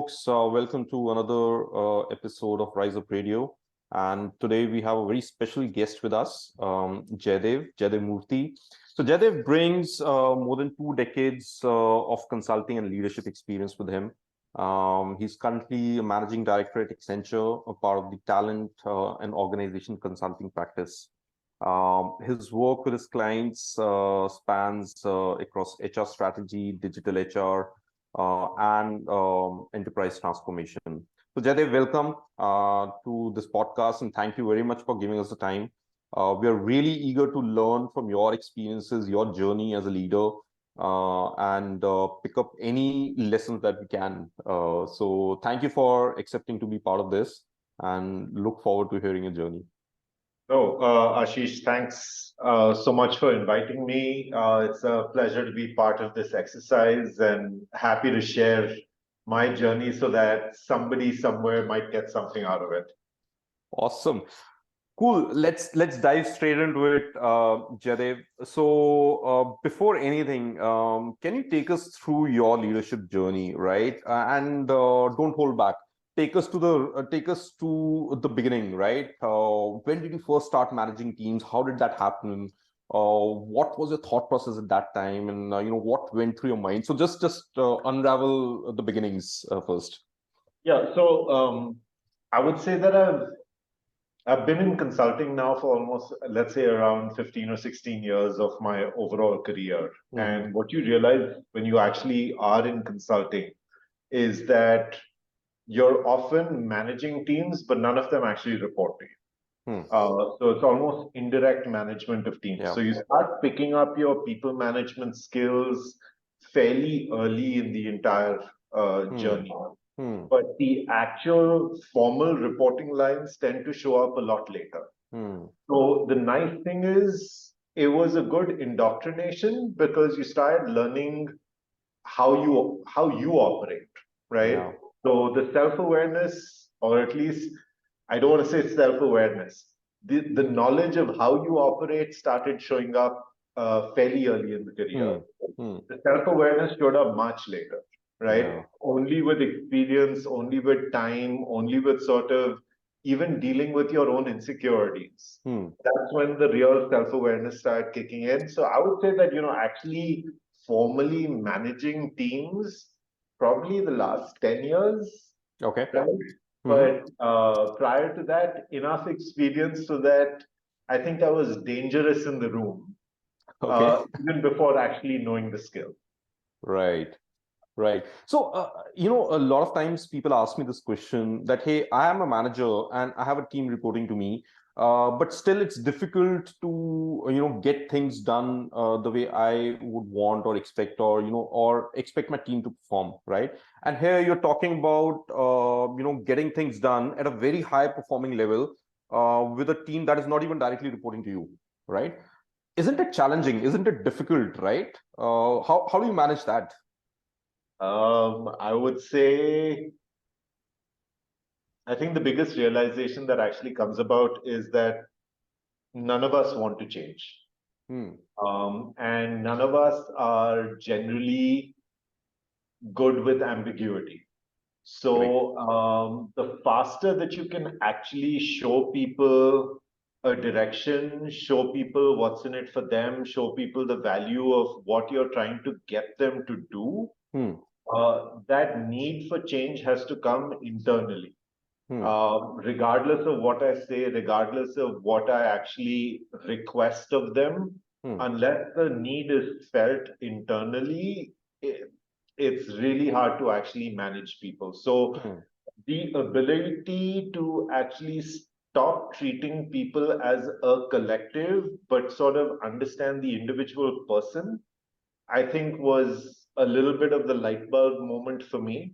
folks. Welcome to another episode of RiseUp Radio. And today we have a very special guest with us, Jaidev Murti. So Jaidev brings more than 2 decades of consulting and leadership experience with him. He's currently a managing director at Accenture, a part of the talent and organization consulting practice. His work with his clients spans across HR strategy, digital HR, and enterprise transformation. So Jaidev, welcome to this podcast, and thank you very much for giving us the time. We are really eager to learn from your experiences, your journey as a leader, and pick up any lessons that we can. So thank you for accepting to be part of this, and look forward to hearing your journey. Ashish, thanks so much for inviting me. It's a pleasure to be part of this exercise and happy to share my journey so that somebody somewhere might get something out of it. Awesome. Cool. Let's dive straight into it, Jaidev. So before anything, can you take us through your leadership journey, right? And don't hold back. Take us to the beginning, right? When did you first start managing teams? How did that happen? What was your thought process at that time, and what went through your mind? So just unravel the beginnings first. Yeah. So I would say that I've been in consulting now for almost, let's say, around 15 or 16 years of my overall career. Mm-hmm. And what you realize when you actually are in consulting is that you're often managing teams, but none of them actually report to you. So it's almost indirect management of teams. Yeah. So you start picking up your people management skills fairly early in the entire journey. But the actual formal reporting lines tend to show up a lot later. So the nice thing is, it was a good indoctrination because you start learning how you operate, right? Yeah. So the self-awareness, or at least, I don't want to say self-awareness, the knowledge of how you operate started showing up fairly early in the career. The self-awareness showed up much later, right? Yeah. Only with experience, only with time, only with sort of even dealing with your own insecurities. That's when the real self-awareness started kicking in. So I would say that, actually formally managing teams, probably the last 10 years. Okay. Right? But prior to that, enough experience so that I think I was dangerous in the room, even before actually knowing the skill. Right. Right. So, a lot of times people ask me this question that, hey, I am a manager and I have a team reporting to me, but still it's difficult to, get things done the way I would want or expect, or expect my team to perform, right? And here you're talking about, getting things done at a very high performing level with a team that is not even directly reporting to you, right? Isn't it challenging? Isn't it difficult, right? How do you manage that? I would say, I think the biggest realization that actually comes about is that none of us want to change. And none of us are generally good with ambiguity. So the faster that you can actually show people a direction, show people what's in it for them, show people the value of what you're trying to get them to do, that need for change has to come internally. Regardless of what I say, regardless of what I actually request of them, unless the need is felt internally, it's really hard to actually manage people. So the ability to actually stop treating people as a collective, but sort of understand the individual person, I think was a little bit of the light bulb moment for me.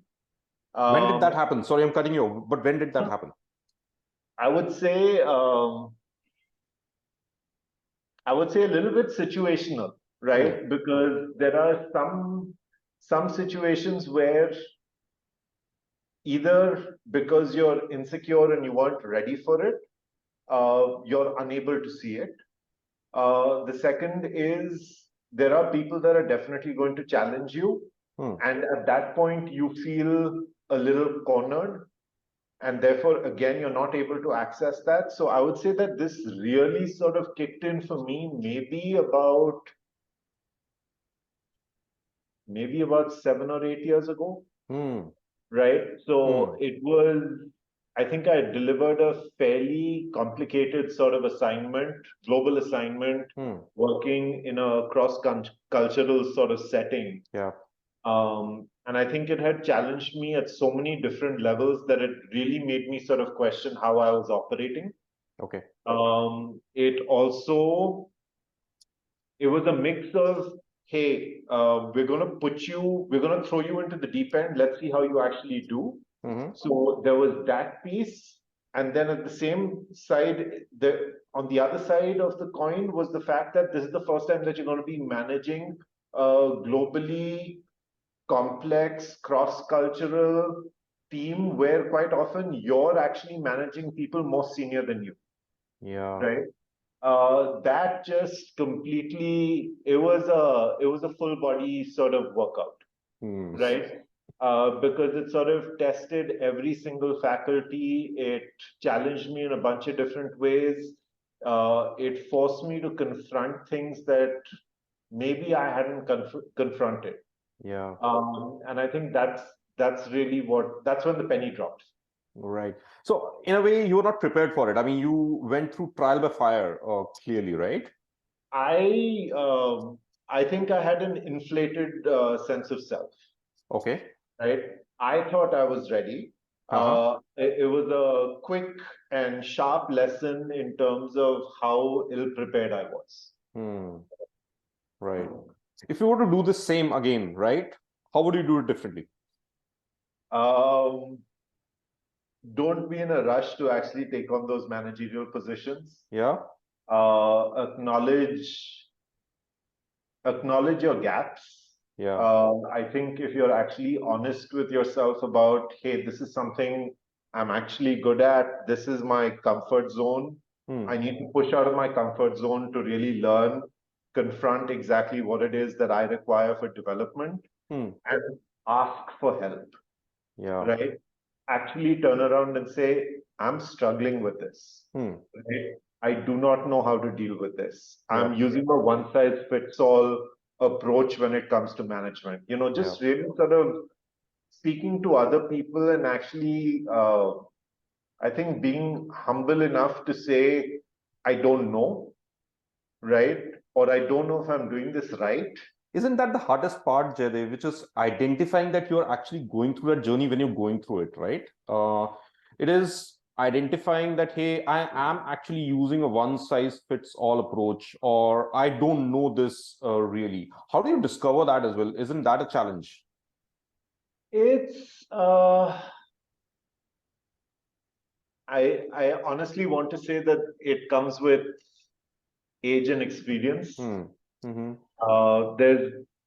When did that happen? Sorry, I'm cutting you, but when did that happen? I would say a little bit situational, right? Because there are some situations where either because you're insecure and you weren't ready for it, you're unable to see it. The second is there are people that are definitely going to challenge you. And at that point, you feel a little cornered, and therefore, again, you're not able to access that. So I would say that this really sort of kicked in for me maybe about 7 or 8 years ago, right? So it was, I think I delivered a fairly complicated sort of assignment, global assignment, working in a cross-cultural sort of setting. Yeah. And I think it had challenged me at so many different levels that it really made me sort of question how I was operating. Okay. It was a mix of, hey, we're going to throw you into the deep end. Let's see how you actually do. So there was that piece. And then at the same side, on the other side of the coin was the fact that this is the first time that you're going to be managing a globally complex, cross-cultural team where quite often you're actually managing people more senior than you. Yeah. Right. That just completely, it was a full body sort of workout, right? Because it sort of tested every single faculty. It challenged me in a bunch of different ways. It forced me to confront things that maybe I hadn't confronted. Yeah. And I think that's really that's when the penny dropped. Right. So in a way, you were not prepared for it. I mean, you went through trial by fire, clearly, right? I think I had an inflated sense of self. Okay. Right? I thought I was ready. It was a quick and sharp lesson in terms of how ill-prepared I was. Right. If you were to do the same again, right? How would you do it differently? Don't be in a rush to actually take on those managerial positions. Yeah. Acknowledge your gaps. Yeah. I think if you're actually honest with yourself about, hey, this is something I'm actually good at, this is my comfort zone. I need to push out of my comfort zone to really learn, confront exactly what it is that I require for development, and ask for help. Yeah. Right? Actually turn around and say, I'm struggling with this. Right? I do not know how to deal with this. I'm using a one size fits all approach when it comes to management. Just really sort of speaking to other people and actually, I think being humble enough to say, I don't know, right? Or I don't know if I'm doing this right. Isn't that the hardest part, Jaidev, which is identifying that you're actually going through that journey when you're going through it, right? It is identifying that, hey, I am actually using a one size fits all approach, or I don't know this really. How do you discover that as well? Isn't that a challenge? It's I honestly want to say that it comes with age and experience.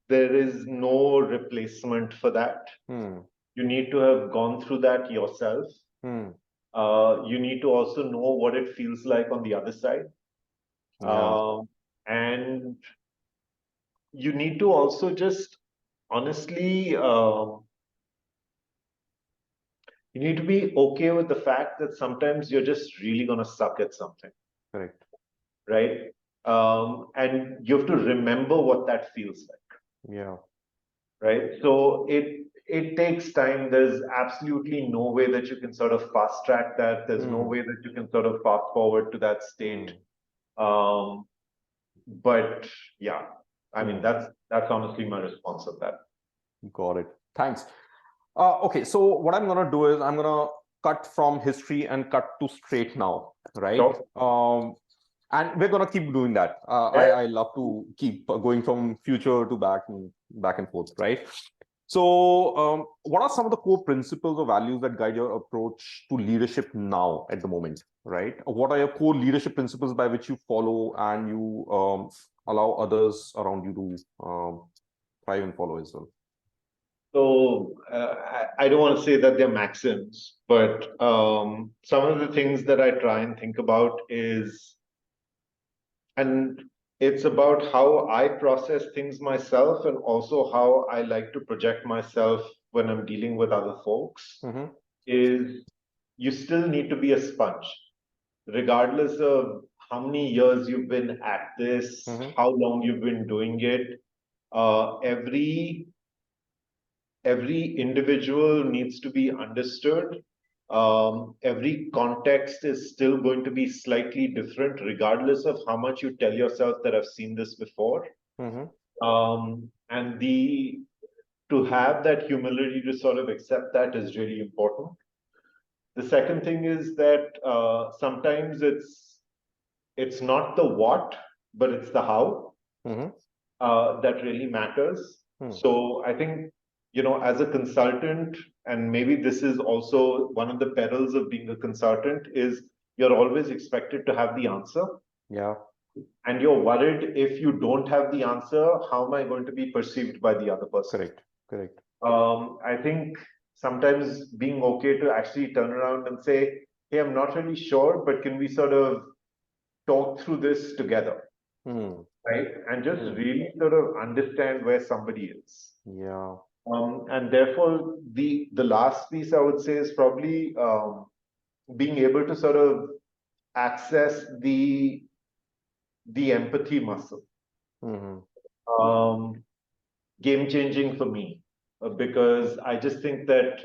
There is no replacement for that. You need to have gone through that yourself. You need to also know what it feels like on the other side. And you need to also just honestly, you need to be okay with the fact that sometimes you're just really going to suck at something. Correct. Right? And you have to remember what that feels like. Yeah. Right? So it takes time. There's absolutely no way that you can sort of fast track that. There's no way that you can sort of fast forward to that state. But yeah, I mean that's honestly my response of that. Got it. Thanks. Okay, so what I'm gonna do is I'm gonna cut from history and cut to straight now, right? Sure. And we're gonna keep doing that. I love to keep going from future to back and forth, right? So, what are some of the core principles or values that guide your approach to leadership now at the moment, right? What are your core leadership principles by which you follow and you allow others around you to thrive and follow as well? So I don't want to say that they're maxims, but some of the things that I try and think about is, and it's about how I process things myself and also how I like to project myself when I'm dealing with other folks Mm-hmm. is you still need to be a sponge, regardless of how many years you've been at this, Mm-hmm. how long you've been doing it. Every individual needs to be understood. Every context is still going to be slightly different, regardless of how much you tell yourself that I've seen this before. Mm-hmm. And to have that humility to sort of accept that is really important. The second thing is that sometimes it's not the what, but it's the how Mm-hmm. that really matters. Mm. So I think, as a consultant, and maybe this is also one of the perils of being a consultant, is you're always expected to have the answer. Yeah. And you're worried if you don't have the answer, how am I going to be perceived by the other person? Correct. Correct. I think sometimes being okay to actually turn around and say, hey, I'm not really sure, but can we sort of talk through this together? Mm. Right? And just Mm. really sort of understand where somebody is. Yeah. And therefore, the last piece I would say is probably being able to sort of access the empathy muscle. Mm-hmm. Game changing for me because I just think that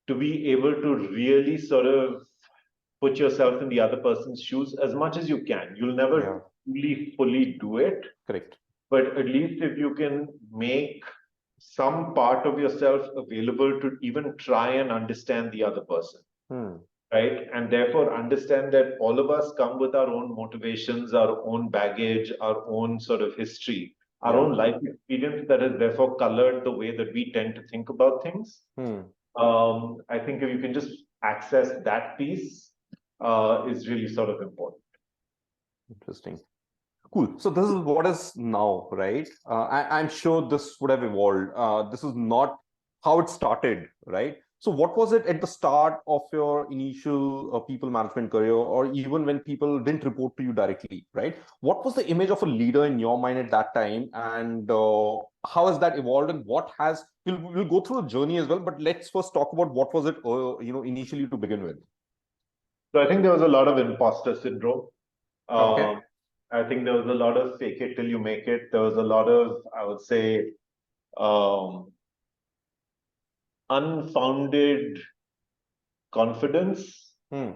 to be able to really sort of put yourself in the other person's shoes as much as you can. You'll never Yeah. really fully do it, Correct. but at least if you can make some part of yourself available to even try and understand the other person, Mm. right? And therefore understand that all of us come with our own motivations, our own baggage, our own sort of history, our Yeah. own life experience that has therefore colored the way that we tend to think about things. Mm. I think if you can just access that piece, is really sort of important. Interesting. Cool. So this is what is now, right? I'm sure this would have evolved. This is not how it started, right? So what was it at the start of your initial people management career, or even when people didn't report to you directly, right? What was the image of a leader in your mind at that time, and how has that evolved, and what has? We'll go through a journey as well, but let's first talk about what was it, initially to begin with. So I think there was a lot of imposter syndrome. Okay. Um, I think there was a lot of fake it till you make it. There was a lot of, I would say, um, unfounded confidence, Hmm.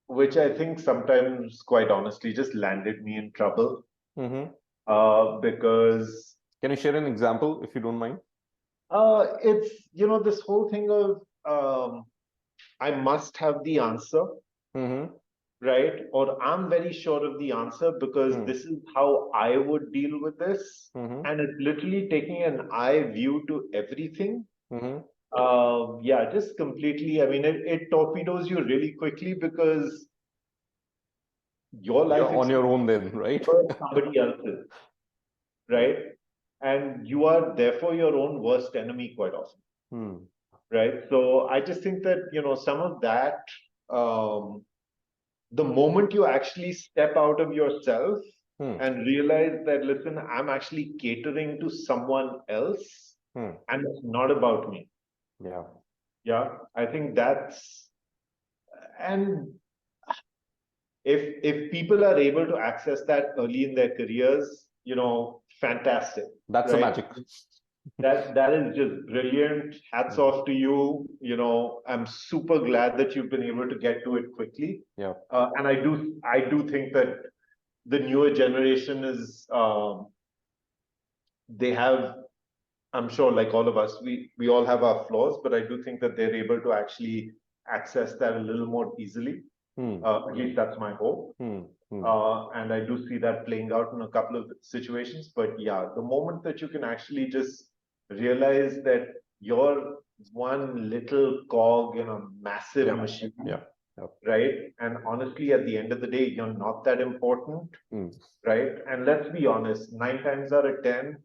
which I think sometimes, quite honestly, just landed me in trouble. Mm-hmm. Because Can you share an example if you don't mind? it's this whole thing of I must have the answer, Mm-hmm. right? Or I'm very sure of the answer because Mm. this is how I would deal with this. Mm-hmm. And it's literally taking an I view to everything. Mm-hmm. Yeah, just completely. I mean, it torpedoes you really quickly because your You're life on your experience own then, right? is somebody else's, Yeah. right? And you are therefore your own worst enemy quite often, Hmm. right? So I just think that, some of that, um, the moment you actually step out of yourself Hmm. and realize that, listen, I'm actually catering to someone else Hmm. and it's not about me. Yeah. Yeah, I think and if people are able to access that early in their careers, fantastic, That's the right? magic. That is just brilliant. Hats Hmm. off to you. I'm super glad that you've been able to get to it quickly. Yeah. And I do think that the newer generation is they have, I'm sure, like all of us, we all have our flaws, but I do think that they're able to actually access that a little more easily. Hmm. At least that's my hope. Hmm. Hmm. And I do see that playing out in a couple of situations. But yeah, the moment that you can actually just realize that you're one little cog in a massive Yeah. machine, Yeah. Yeah. right? And honestly, at the end of the day, you're not that important, Hmm. right? And let's be honest, 9 times out of 10,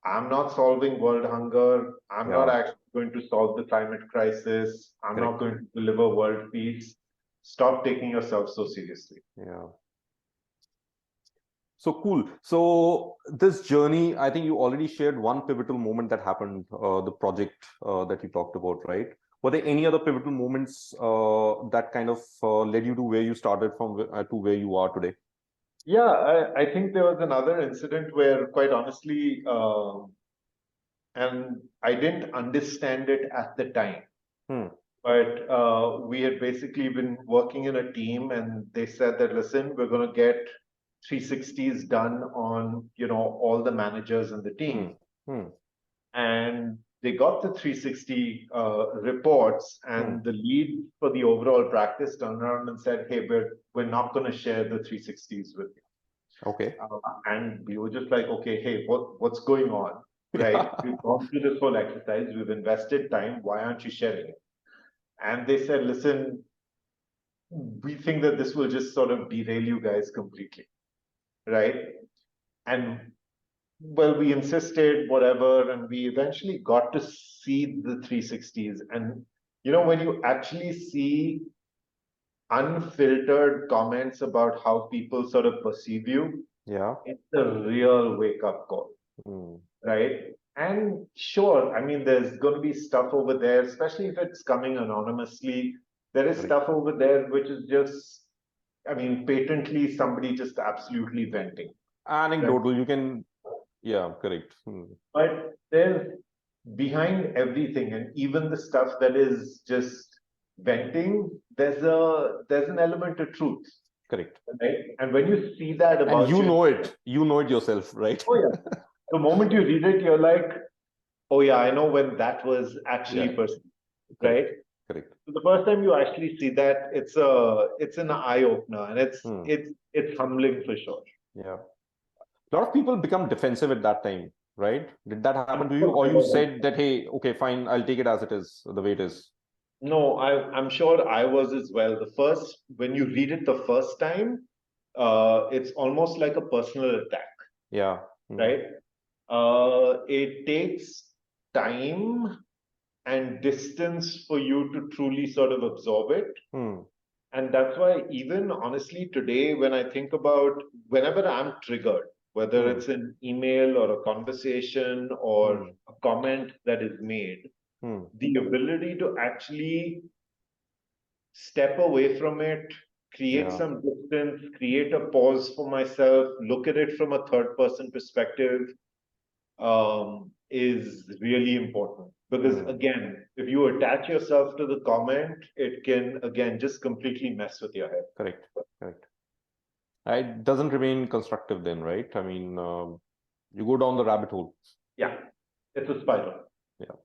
I'm not solving world hunger. I'm not Yeah. actually going to solve the climate crisis. I'm not Correct. going to deliver world peace. Stop taking yourself so seriously. Yeah. So cool. So this journey, I think you already shared one pivotal moment that happened, the project that you talked about, right? Were there any other pivotal moments that kind of led you to where you started from to where you are today? Yeah, I think there was another incident where, quite honestly, and I didn't understand it at the time. Hmm. But we had basically been working in a team, and they said that, listen, we're going to get 360s done on, all the managers in the Hmm. team. Hmm. And they got the 360 reports, Hmm. and the lead for the overall practice turned around and said, hey, we're not going to share the 360s with you. Okay. And we were just like, okay, hey, what's going on? Right? Yeah. We've gone through this whole exercise, we've invested time, why aren't you sharing it? And they said, listen, we think that this will just sort of derail you guys completely, right? And well, we insisted, whatever, and we eventually got to see the 360s. And when you actually see unfiltered comments about how people sort of perceive you, Yeah. it's a real wake up call, Hmm. right? And sure, I mean, there's going to be stuff over there, especially if it's coming anonymously. There is Correct. stuff over there which is just, I mean, patently somebody just absolutely venting, right? Anecdotal, you can, yeah, correct. Hmm. But there's behind everything, and even the stuff that is just venting, there's an element of truth, Correct. right? And when you see that And about you, you know it yourself, right? oh yeah, the moment you read it, you're like, oh yeah, I know when that was Yeah, actually perceived, right? correct. Correct. So the first time you actually see that, it's an eye opener, and it's Hmm. it's it's humbling for sure. Yeah. A lot of people become defensive at that time, right? Did that happen to you? Or you said that, hey, okay, fine, I'll take it as it is, the way it is. No, I'm sure I was as well. The first, when you read it the first time, it's almost like a personal attack, Yeah. Hmm. right? It takes time and distance for you to truly sort of absorb it. Hmm. And that's why, even honestly, today, when I think about whenever I'm triggered, whether Hmm. it's an email or a conversation or Hmm. a comment that is made, Hmm. the ability to actually step away from it, create Yeah. some distance, create a pause for myself, look at it from a third person perspective, is really important. Because Hmm. again, if you attach yourself to the comment, it can again just completely mess with your head. Correct. Correct. It doesn't remain constructive then, right? I mean, you go down the rabbit hole. Yeah, it's a spiral. Yeah.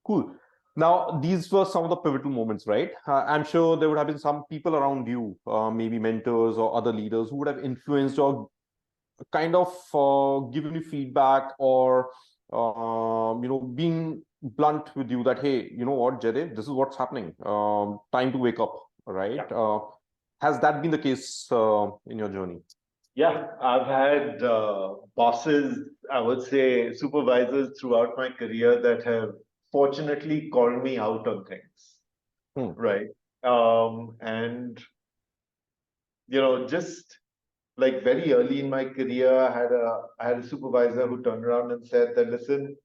Cool. Now, these were some of the pivotal moments, right? I'm sure there would have been some people around you, maybe mentors or other leaders who would have influenced or kind of given you feedback or being blunt with you that, hey, you know what, Jaidev, this is what's happening. Time to wake up, right? Yeah. Has that been the case in your journey? Yeah, I've had bosses, I would say supervisors throughout my career that have fortunately called me out on things, Hmm. right? And just like very early in my career, I had a supervisor who turned around and said that, listen,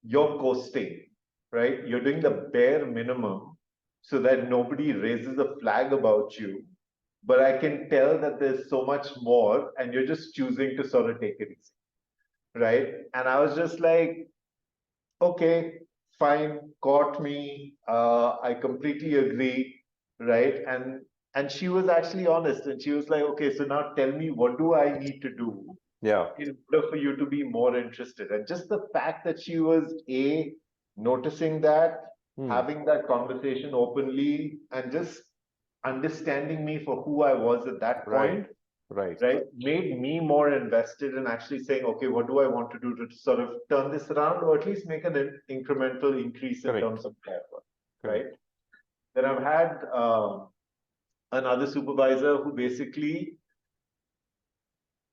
you're coasting, right? You're doing the bare minimum so that nobody raises a flag about you. But I can tell that there's so much more, and you're just choosing to sort of take it easy, right? And I was just like, okay, fine, caught me. I completely agree, right? And she was actually honest, and she was like, okay, so now tell me, what do I need to do Yeah. in order for you to be more interested? And just the fact that she was noticing that, Hmm. having that conversation openly, and just understanding me for who I was at that Right. point, Right. right, made me more invested in actually saying, okay, what do I want to do to sort of turn this around, or at least make an incremental increase in Correct. terms of my effort, right? Correct. Then I've had another supervisor who basically,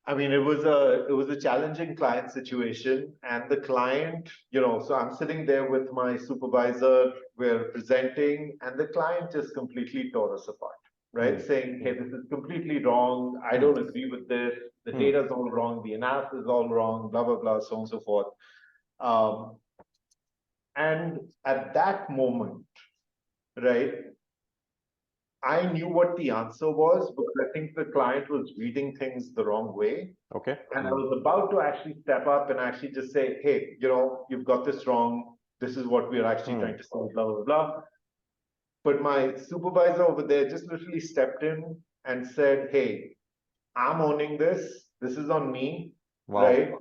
I mean, it was a challenging client situation, and the client, so I'm sitting there with my supervisor, we're presenting, and the client just completely tore us apart. right? Saying, hey, this is completely wrong. I don't agree with this. The data is all wrong. The analysis is all wrong, blah, blah, blah, so on and so forth. And at that moment, right, I knew what the answer was, but I think the client was reading things the wrong way. Okay. And I was about to actually step up and actually just say, hey, you've got this wrong. This is what we're actually trying to say, blah, blah, blah. But my supervisor over there just literally stepped in and said, hey, I'm owning this. This is on me, right?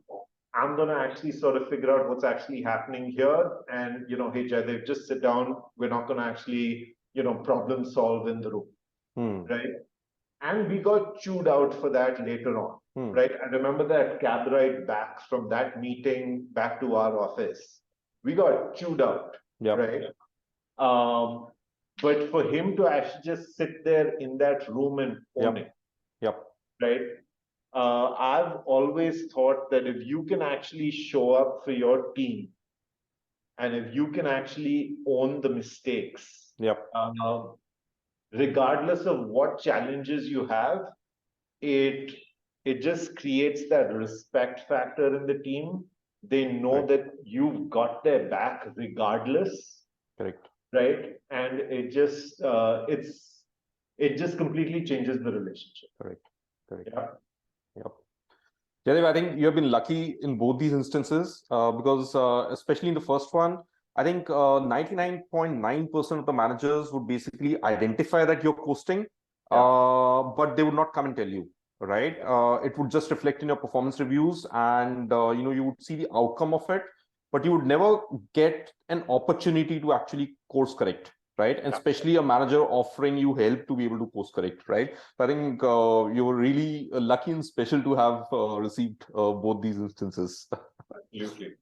I'm going to actually sort of figure out what's actually happening here. And, hey, Jaidev, just sit down. We're not going to actually, problem solve in the room, right? And we got chewed out for that later on, right? I remember that cab ride back from that meeting back to our office. We got chewed out, right? But for him to actually just sit there in that room and own it, right? I've always thought that if you can actually show up for your team and if you can actually own the mistakes, regardless of what challenges you have, it just creates that respect factor in the team. They know that you've got their back regardless. Correct. Right, and it just completely changes the relationship. Correct. Yeah. Yep. Jaidev, I think you have been lucky in both these instances because especially in the first one, I think 99.9% of the managers would basically identify that you're coasting, but they would not come and tell you, right? It would just reflect in your performance reviews, and you would see the outcome of it, but you would never get an opportunity to actually course correct, right? And especially a manager offering you help to be able to course correct, right? So I think you were really lucky and special to have received both these instances. Absolutely.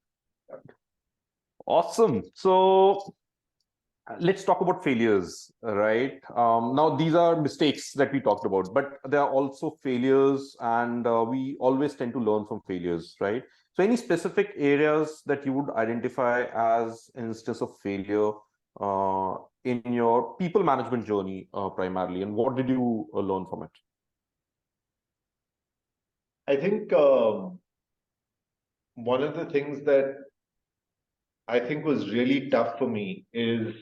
Awesome. So let's talk about failures, right? Now, these are mistakes that we talked about, but there are also failures, and we always tend to learn from failures, right? So any specific areas that you would identify as an instance of failure in your people management journey primarily, and what did you learn from it? I think one of the things that I think was really tough for me is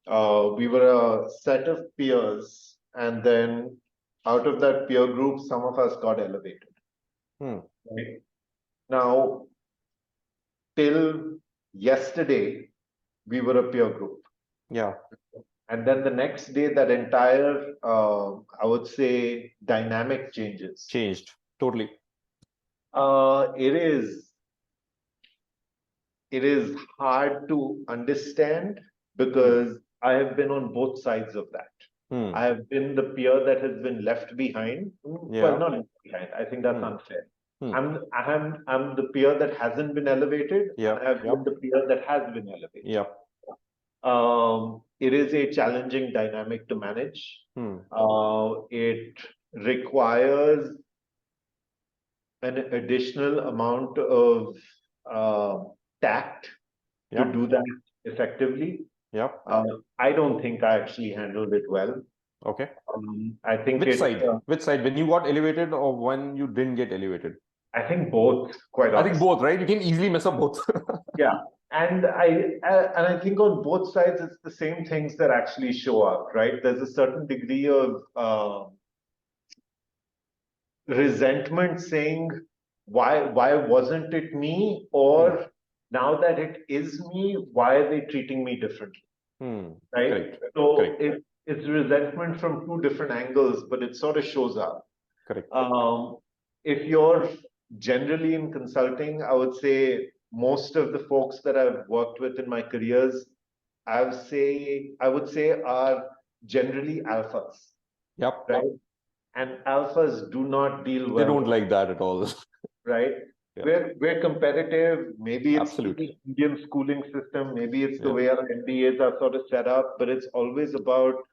we were a set of peers, and then out of that peer group, some of us got elevated. Right? Now, till yesterday, we were a peer group. Yeah. And then the next day, that entire, I would say, dynamic changes. Changed. Totally. It is hard to understand because I have been on both sides of that. I have been the peer that has been left behind. Well, not left behind. I think that's unfair. I'm the peer that hasn't been elevated. And I have been the peer that has been elevated. It is a challenging dynamic to manage. It requires an additional amount of tact to do that effectively. I don't think I actually handled it well. Okay. I think Which side? When you got elevated or when you didn't get elevated? I think both, quite honestly. I think both, right? You can easily mess up both. Yeah. And I think on both sides, it's the same things that actually show up, right? There's a certain degree of resentment saying, why wasn't it me? Or now that it is me, why are they treating me differently? Right? Correct. So Correct. it's resentment from two different angles, but it sort of shows up. Correct. If you're generally in consulting, I would say most of the folks that I've worked with in my careers, I would say are generally alphas. Right? And alphas do not deal well. They don't like that at all. Right? We're competitive. Maybe it's Absolutely. the Indian schooling system. Maybe it's the way our MBAs are sort of set up. But it's always about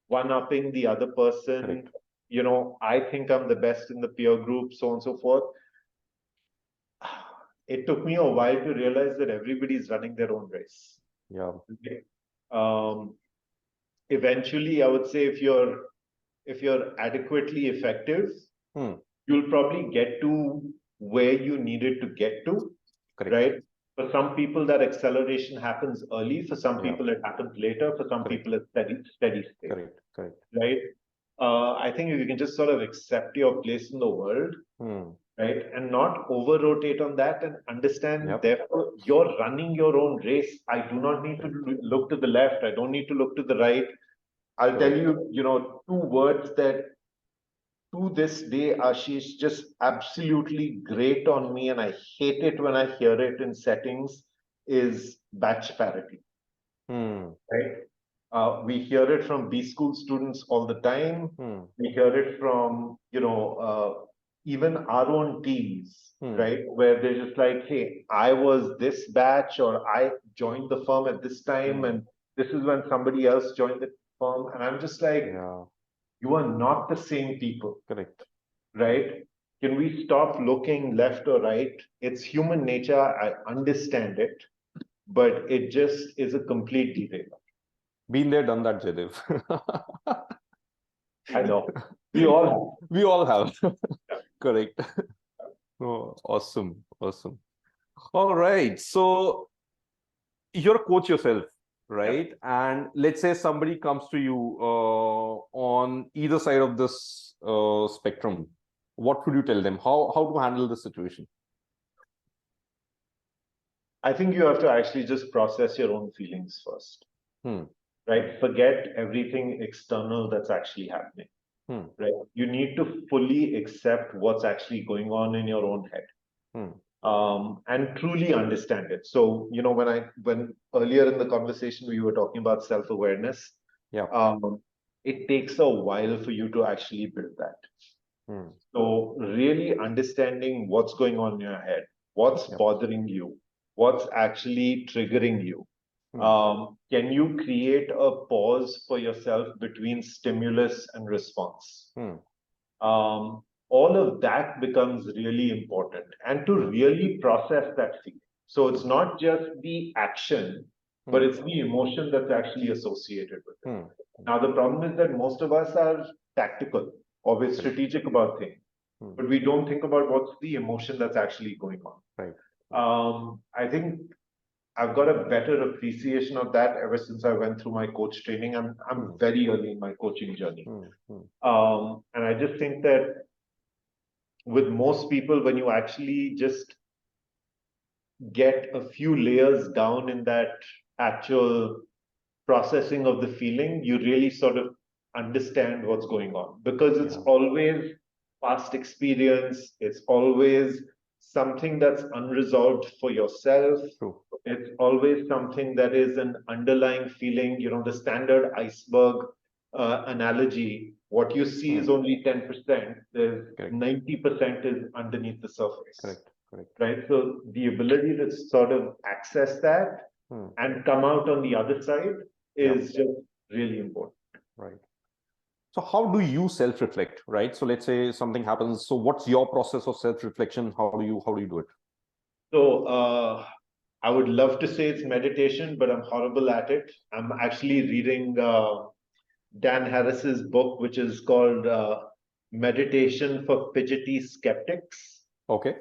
one-upping the other person. Correct. I think I'm the best in the peer group, so on and so forth. It took me a while to realize that everybody's running their own race. Yeah. Okay. Eventually, I would say if you're if you're adequately effective, Hmm. you'll probably get to where you needed to get to, Correct. right? For some people, that acceleration happens early. For some Yeah. people, it happens later. For some Correct. people, it's steady state, Correct. Correct. right? I think if you can just sort of accept your place in the world, Hmm. right, and not over rotate on that and understand, Yep. therefore, you're running your own race. I do not need to Correct. look to the left. I don't need to look to the right. I'll tell Correct. you, two words that to this day, Ashish, just absolutely great on me, and I hate it when I hear it in settings, is batch parity, Hmm. right? We hear it from B school students all the time. Hmm. We hear it from, even our own teams, Hmm. right? Where they're just like, hey, I was this batch, or I joined the firm at this time, Hmm. and this is when somebody else joined the firm. And I'm just like, Yeah. you are not the same people, Correct. Correct. right? Can we stop looking left or right? It's human nature. I understand it, but it just is a complete derail. Been there, done that, Jaidev. I know. We all We all have. have. Correct. Oh, awesome. Awesome. All right. So you're a coach yourself, Yeah. right? And let's say somebody comes to you on either side of this spectrum. What would you tell them? How to handle the situation? I think you have to actually just process your own feelings first, Hmm. right? Forget everything external that's actually happening, Hmm. right? You need to fully accept what's actually going on in your own head. Hmm. And truly understand it. So, when earlier in the conversation we were talking about self-awareness, Yeah. it takes a while for you to actually build that. Hmm. So, really understanding what's going on in your head, what's Yep. bothering you, what's actually triggering you. Hmm. Can you create a pause for yourself between stimulus and response? Hmm. All of that becomes really important, and to really process that feeling. So it's not just the action, but Hmm. it's the emotion that's actually associated with it. Hmm. Now, the problem is that most of us are tactical or we're Correct. strategic about things, Hmm. but we don't think about what's the emotion that's actually going on. Right. I think I've got a better appreciation of that ever since I went through my coach training. I'm Hmm. very early in my coaching journey. Hmm. Hmm. And I just think that with most people, when you actually just get a few layers down in that actual processing of the feeling, you really sort of understand what's going on, because it's Yeah. always past experience, it's always something that's unresolved for yourself. True. It's always something that is an underlying feeling, the standard iceberg analogy. What you see Hmm. is only 10%, there's Correct. 90% is underneath the surface, Correct. Correct. right? So the ability to sort of access that Hmm. and come out on the other side Yeah. is just really important. Right. So how do you self-reflect, right? So let's say something happens. So what's your process of self-reflection? How do you do it? So I would love to say it's meditation, but I'm horrible at it. I'm actually reading Dan Harris's book, which is called Meditation for Fidgety Skeptics. Okay.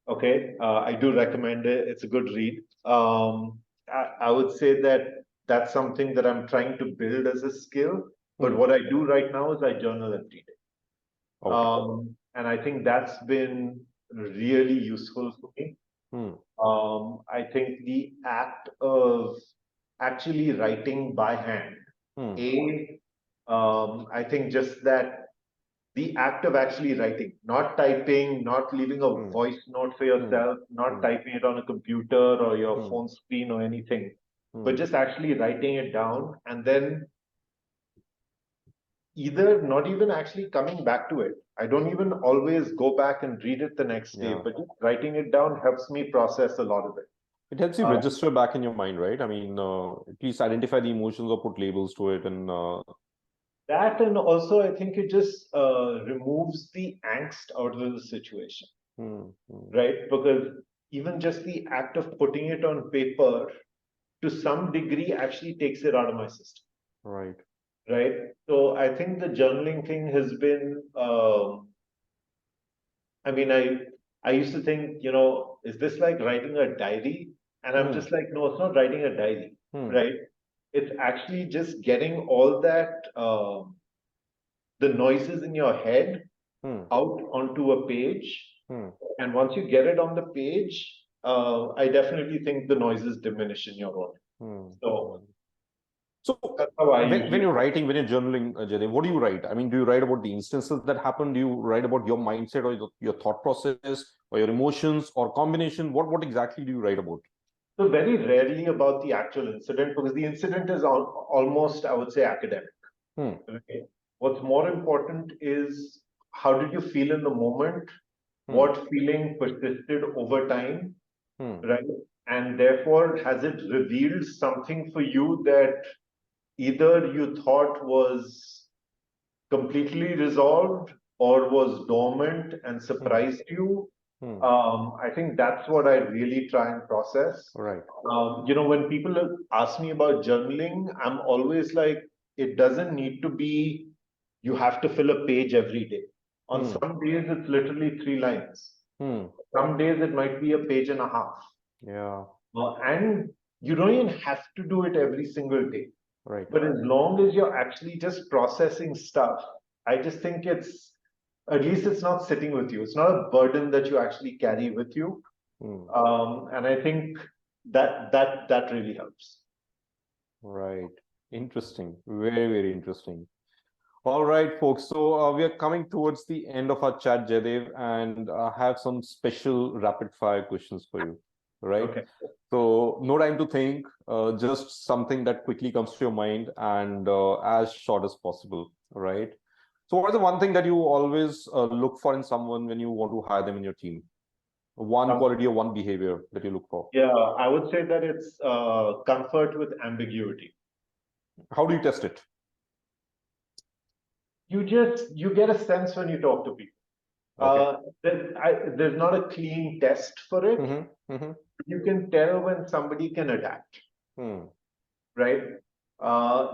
Okay, I do recommend it. It's a good read. I would say that that's something that I'm trying to build as a skill. But Hmm. what I do right now is I journal every day. Okay. And I think that's been really useful for me. Hmm. I think the act of actually writing by hand, Hmm. A, I think just that the act of actually writing, not typing, not leaving a Hmm. voice note for Hmm. yourself, not Hmm. typing it on a computer or your Hmm. phone screen or anything, but Hmm. just actually writing it down, and then either not even actually coming back to it. I don't even always go back and read it the next day, Yeah. but just writing it down helps me process a lot of it. It helps you Uh, register back in your mind, right? I mean, at least identify the emotions or put labels to it. And that, and also I think it just removes the angst out of the situation, hmm. Hmm. right? Because even just the act of putting it on paper to some degree actually takes it out of my system. Right. right? So I think the journaling thing has been, I mean, I used to think, is this like writing a diary? And I'm Hmm. just like, no, it's not writing a diary, Hmm. right? It's actually just getting all that, the noises in your head Hmm. out onto a page. Hmm. And once you get it on the page, I definitely think the noises diminish in your own. Hmm. So So that's how I when usually you're approach. writing, when you're journaling, Jaidev, what do you write? I mean, do you write about the instances that happened? Do you write about your mindset or your thought process or your emotions or combination? What exactly do you write about? So very rarely about the actual incident because the incident is almost, I would say, academic. Hmm. Okay. What's more important is how did you feel in the moment? Hmm. What feeling persisted over time, Hmm. right? And therefore, has it revealed something for you that either you thought was completely resolved or was dormant and Hmm. surprised you? Hmm. I think that's what I really try and process. Right. When people ask me about journaling, I'm always like, it doesn't need to be, you have to fill a page every day. On Hmm. some days, it's literally 3 lines. Hmm. Some days, it might be a page and a half. Yeah. And you don't even have to do it every single day. Right. But as long as you're actually just processing stuff, I just think at least it's not sitting with you. It's not a burden that you actually carry with you. Hmm. And I think that really helps. Right. Interesting. Very, very interesting. All right, folks. So we are coming towards the end of our chat, Jaidev, and I have some special rapid fire questions for you. Right. Okay. So no time to think, just something that quickly comes to your mind and as short as possible. Right. So what is the one thing that you always look for in someone when you want to hire them in your team? One Um, quality or one behavior that you look for. yeah, I would say that it's comfort with ambiguity. How do you test it? You get a sense when you talk to people. Okay. There's not a clean test for it. Mm-hmm. Mm-hmm. You can tell when somebody can adapt, Hmm. right?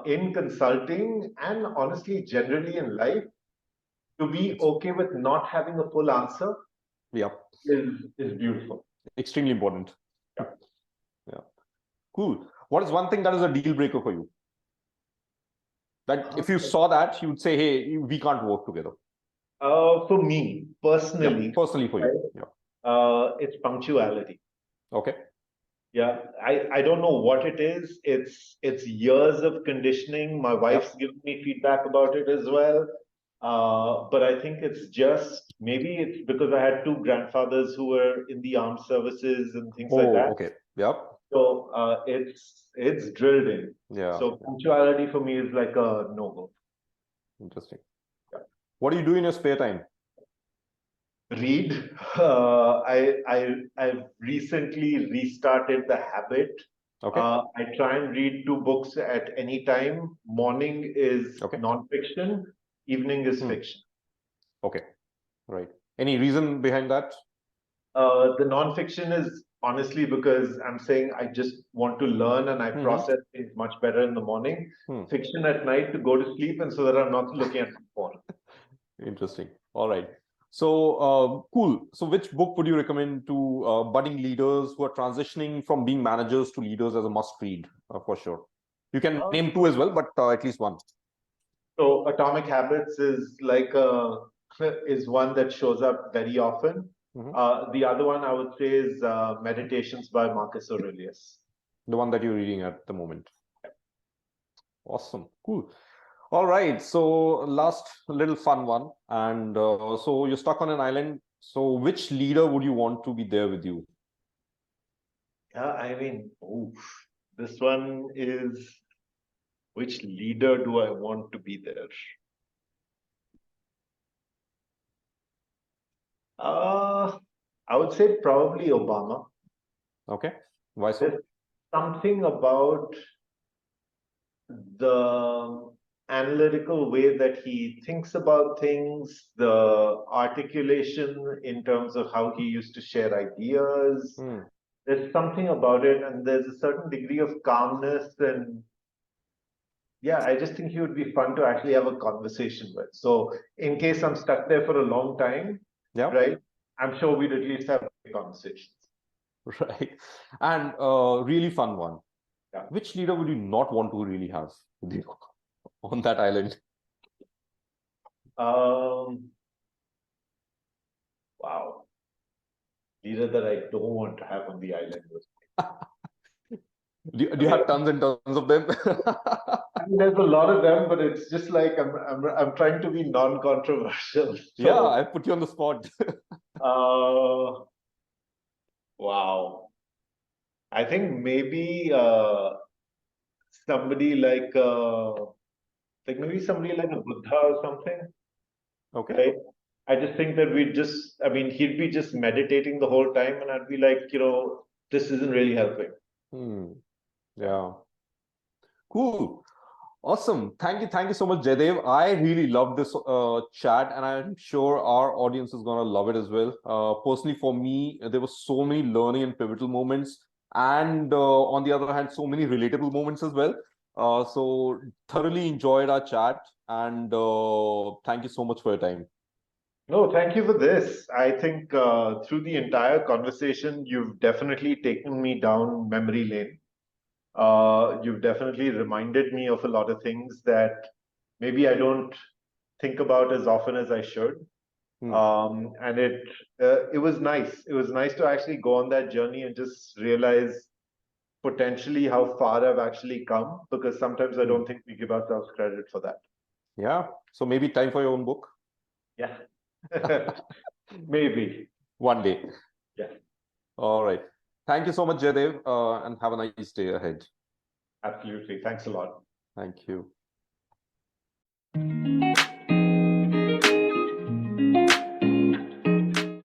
In consulting and honestly, generally in life, to be It's okay with not having a full answer yeah, is beautiful. extremely important. Yeah. Yeah. Cool. What is one thing that is a deal breaker for you? That if you saw that, you would say, hey, we can't work together. For me Yeah, personally, personally for you. right, Yeah. it's punctuality. Okay. Yeah, I don't know what it is. It's years of conditioning. My Yeah. wife's given me feedback about it as well. But I think it's just maybe it's because I had two grandfathers who were in the armed services and things like Oh, that. okay. Yeah. So it's drilled in. Yeah. So Yeah. punctuality for me is like a no-go. Interesting. What do you do in your spare time? Read. I've recently restarted the habit. Okay. I try and read two books at any time. Morning is Okay. nonfiction, evening is Hmm. fiction. Okay. Right. Any reason behind that? The nonfiction is honestly because I'm saying I just want to learn and I Mm-hmm. process things much better in the morning. Hmm. Fiction at night to go to sleep and so that I'm not looking at my phone. Interesting. All right. So, cool. So, which book would you recommend to budding leaders who are transitioning from being managers to leaders as a must read for sure? You can Uh, name two as well, but at least one. So Atomic Habits is one that shows up very often. Mhm. The other one I would say is Meditations by Marcus Aurelius. The one that you're reading at the moment. Awesome. Cool. All right. So, last little fun one. And so, you're stuck on an island. So, which leader would you want to be there with you? Yeah, I mean, oof, this one is which leader do I want to be there? Uh, I would say probably Obama. Okay. Why so? There's something about the analytical way that he thinks about things, the articulation in terms of how he used to share ideas. Hmm. There's something about it, and there's a certain degree of calmness and yeah, I just think he would be fun to actually have a conversation with. So in case I'm stuck there for a long time, Yeah, right, I'm sure we'd at least have conversations. right. And really fun one. Yeah. Which leader would you not want to really have with you on that island? Um, wow. Leader that I don't want to have on the island with Do I you mean, have tons and tons of them? I mean, there's a lot of them, but it's just like I'm trying to be non-controversial. Yeah, So, I put you on the spot. uh, wow. I think maybe somebody like maybe somebody like a Buddha or something, Okay. right? I just think that I mean, he'd be just meditating the whole time, and I'd be like, this isn't really helping. Hmm. Yeah. Yeah. Cool. Awesome. Thank you so much, Jaidev. I really love this chat, and I'm sure our audience is gonna love it as well. Personally, for me, there were so many learning and pivotal moments, and on the other hand, so many relatable moments as well. So thoroughly enjoyed our chat, and thank you so much for your time. No, thank you for this. I think through the entire conversation, you've definitely taken me down memory lane. You've definitely reminded me of a lot of things that maybe I don't think about as often as I should. Hmm. And it was nice. It was nice to actually go on that journey and just realize potentially how far I've actually come, because sometimes I Hmm. don't think we give ourselves credit for that. Yeah. So maybe time for your own book Yeah. Maybe. one day. Yeah, All right. Thank you so much, Jaidev, and have a nice day ahead. absolutely. Thanks a lot. Thank you.